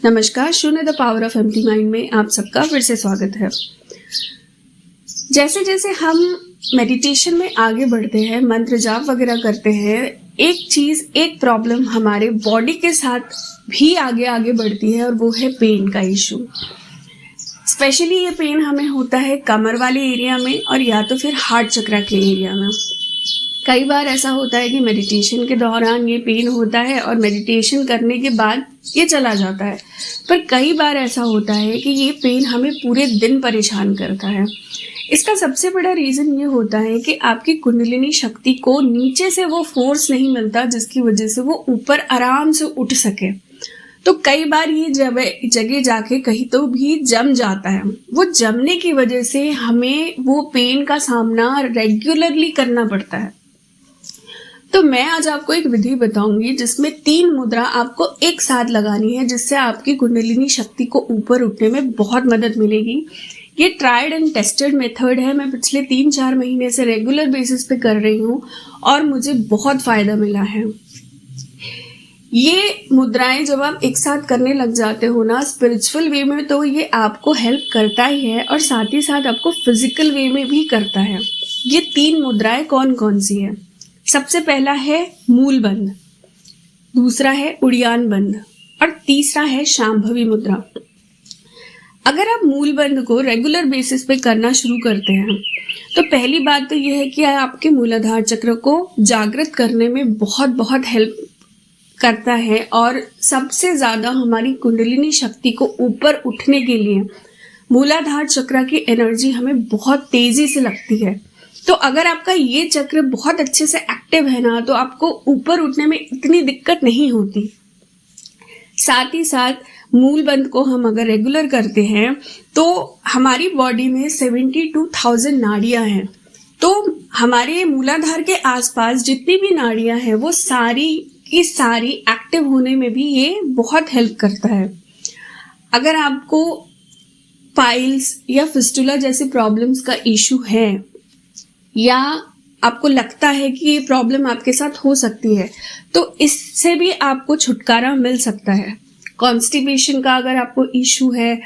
नमस्कार, शून्य the power of empty mind में आप सबका फिर से स्वागत है। जैसे जैसे हम मेडिटेशन में आगे बढ़ते हैं, मंत्र जाप वगैरह करते हैं, एक प्रॉब्लम हमारे बॉडी के साथ भी आगे आगे बढ़ती है और वो है पेन का इशू। स्पेशली ये पेन हमें होता है कमर वाले एरिया में और या तो फिर हार्ट चक्र के एरिया में। कई बार ऐसा होता है कि मेडिटेशन के दौरान ये पेन होता है और मेडिटेशन करने के बाद ये चला जाता है, पर कई बार ऐसा होता है कि ये पेन हमें पूरे दिन परेशान करता है। इसका सबसे बड़ा रीज़न ये होता है कि आपकी कुंडलिनी शक्ति को नीचे से वो फोर्स नहीं मिलता जिसकी वजह से वो ऊपर आराम से उठ सके। तो कई बार ये जगह जाके कहीं तो भी जम जाता है। वो जमने की वजह से हमें वो पेन का सामना रेगुलरली करना पड़ता है। तो मैं आज आपको एक विधि बताऊंगी जिसमें 3 मुद्रा आपको एक साथ लगानी है, जिससे आपकी कुंडलिनी शक्ति को ऊपर उठने में बहुत मदद मिलेगी। ये ट्राइड एंड टेस्टेड मेथड है। मैं पिछले 3-4 महीने से रेगुलर बेसिस पे कर रही हूँ और मुझे बहुत फायदा मिला है। ये मुद्राएं जब आप एक साथ करने लग जाते हो ना स्पिरिचुअल वे में, तो ये आपको हेल्प करता ही है और साथ ही साथ आपको फिजिकल वे में भी करता है। ये 3 मुद्राएं कौन कौन सी है? सबसे पहला है मूल बंध, दूसरा है उड़ियान बंध और तीसरा है शांभवी मुद्रा। अगर आप मूल बंध को रेगुलर बेसिस पे करना शुरू करते हैं तो पहली बात तो यह है कि आपके मूलाधार चक्र को जागृत करने में बहुत बहुत हेल्प करता है और सबसे ज़्यादा हमारी कुंडलिनी शक्ति को ऊपर उठने के लिए मूलाधार चक्र की एनर्जी हमें बहुत तेज़ी से लगती है। तो अगर आपका ये चक्र बहुत अच्छे से एक्टिव है ना, तो आपको ऊपर उठने में इतनी दिक्कत नहीं होती। साथ ही साथ मूल बंध को हम अगर रेगुलर करते हैं तो हमारी बॉडी में 72,000 नाड़ियां हैं। तो हमारे मूलाधार के आसपास जितनी भी नाड़ियां हैं वो सारी की सारी एक्टिव होने में भी ये बहुत हेल्प करता है। अगर आपको पाइल्स या फिस्टुला जैसे प्रॉब्लम्स का इशू है या आपको लगता है कि ये प्रॉब्लम आपके साथ हो सकती है, तो इससे भी आपको छुटकारा मिल सकता है। कॉन्स्टिपेशन का अगर आपको इशू है,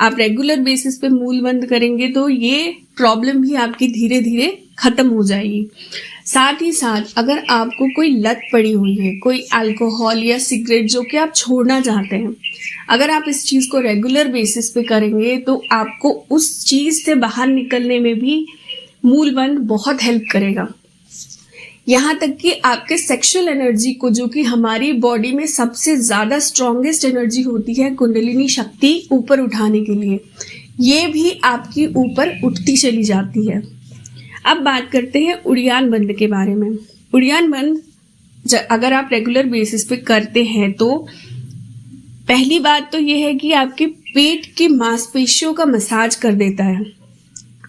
आप रेगुलर बेसिस पे मूल बंद करेंगे तो ये प्रॉब्लम भी आपकी धीरे धीरे खत्म हो जाएगी। साथ ही साथ अगर आपको कोई लत पड़ी हुई है, कोई अल्कोहल या सिगरेट जो कि आप छोड़ना चाहते हैं, अगर आप इस चीज़ को रेगुलर बेसिस पे करेंगे तो आपको उस चीज़ से बाहर निकलने में भी मूल बंध बहुत हेल्प करेगा। यहाँ तक कि आपके सेक्सुअल एनर्जी को, जो कि हमारी बॉडी में सबसे ज़्यादा स्ट्रॉन्गेस्ट एनर्जी होती है कुंडलिनी शक्ति ऊपर उठाने के लिए, ये भी आपकी ऊपर उठती चली जाती है। अब बात करते हैं उड़ियान बंध के बारे में। उड़ियान बंध अगर आप रेगुलर बेसिस पे करते हैं तो पहली बात तो ये है कि आपके पेट की मांसपेशियों का मसाज कर देता है।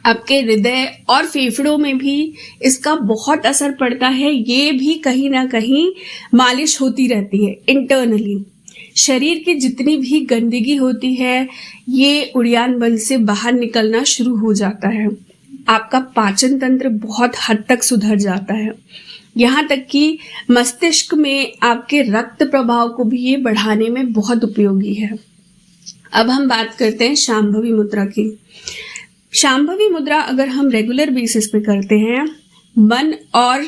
आपके हृदय और फेफड़ों में भी इसका बहुत असर पड़ता है। ये भी कहीं ना कहीं मालिश होती रहती है इंटरनली। शरीर की जितनी भी गंदगी होती है ये उड़ियान बंध से बाहर निकलना शुरू हो जाता है। आपका पाचन तंत्र बहुत हद तक सुधर जाता है। यहाँ तक कि मस्तिष्क में आपके रक्त प्रवाह को भी ये बढ़ाने में बहुत उपयोगी है। अब हम बात करते हैं शांभवी मुद्रा की। शांभवी मुद्रा अगर हम रेगुलर बेसिस पे करते हैं, मन और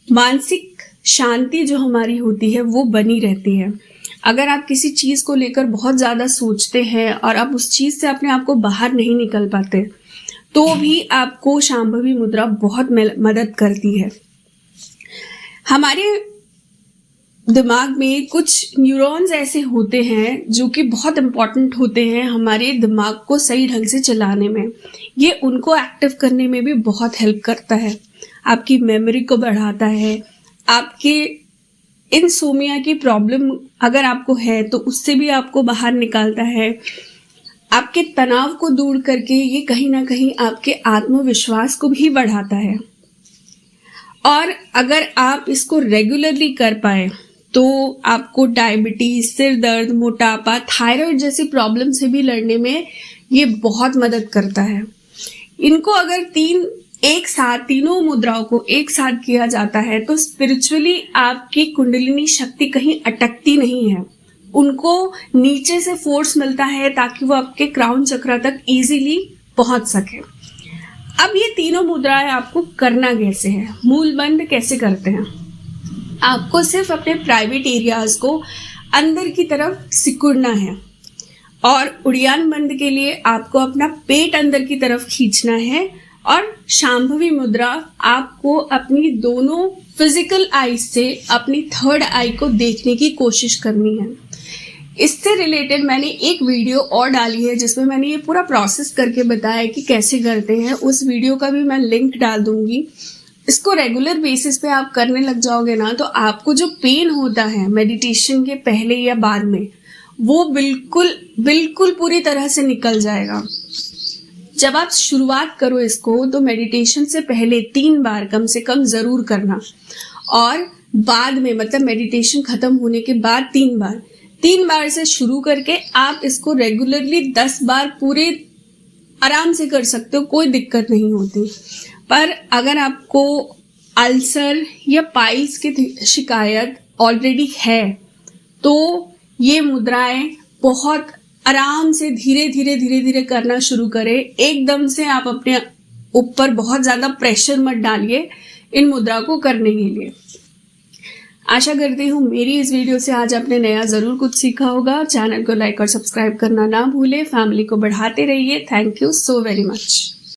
मानसिक शांति जो हमारी होती है वो बनी रहती है। अगर आप किसी चीज़ को लेकर बहुत ज़्यादा सोचते हैं और आप उस चीज़ से अपने आप को बाहर नहीं निकल पाते, तो भी आपको शांभवी मुद्रा बहुत मदद करती है। हमारे दिमाग में कुछ न्यूरॉन्स ऐसे होते हैं जो कि बहुत इम्पॉर्टेंट होते हैं हमारे दिमाग को सही ढंग से चलाने में। ये उनको एक्टिव करने में भी बहुत हेल्प करता है। आपकी मेमोरी को बढ़ाता है। आपके इनसोमिया की प्रॉब्लम अगर आपको है तो उससे भी आपको बाहर निकालता है। आपके तनाव को दूर करके ये कहीं ना कहीं आपके आत्मविश्वास को भी बढ़ाता है। और अगर आप इसको रेगुलरली कर पाए तो आपको डायबिटीज, सिर दर्द, मोटापा, थायराइड जैसी प्रॉब्लम से भी लड़ने में ये बहुत मदद करता है। इनको अगर तीनों मुद्राओं को एक साथ किया जाता है तो स्पिरिचुअली आपकी कुंडलिनी शक्ति कहीं अटकती नहीं है, उनको नीचे से फोर्स मिलता है ताकि वो आपके क्राउन चक्रा तक इजीली पहुंच सके। अब ये तीनों मुद्राएं आपको करना कैसे है, मूल बंद कैसे करते हैं। आपको सिर्फ अपने प्राइवेट एरियाज को अंदर की तरफ सिकुड़ना है और उड़ियान बंद के लिए आपको अपना पेट अंदर की तरफ खींचना है और शांभवी मुद्रा आपको अपनी दोनों फिजिकल आई से अपनी थर्ड आई को देखने की कोशिश करनी है। इससे रिलेटेड मैंने एक वीडियो और डाली है जिसमें मैंने ये पूरा प्रोसेस करके बताया कि कैसे करते हैं। उस वीडियो का भी मैं लिंक डाल दूंगी। इसको रेगुलर बेसिस पे आप करने लग जाओगे ना तो आपको जो पेन होता है मेडिटेशन के पहले या बाद में वो बिल्कुल पूरी तरह से निकल जाएगा। जब आप शुरुआत करो इसको तो मेडिटेशन से पहले 3 बार कम से कम ज़रूर करना और बाद में मतलब मेडिटेशन ख़त्म होने के बाद 3 बार से शुरू करके आप इसको रेगुलरली 10 बार पूरे आराम से कर सकते हो, कोई दिक्कत नहीं होती। पर अगर आपको अल्सर या पाइल्स की शिकायत ऑलरेडी है तो ये मुद्राएं बहुत आराम से धीरे धीरे करना शुरू करें। एकदम से आप अपने ऊपर बहुत ज़्यादा प्रेशर मत डालिए इन मुद्रा को करने के लिए। आशा करती हूँ मेरी इस वीडियो से आज आपने नया ज़रूर कुछ सीखा होगा। चैनल को लाइक और सब्सक्राइब करना ना भूलें। फैमिली को बढ़ाते रहिए। Thank you so very much.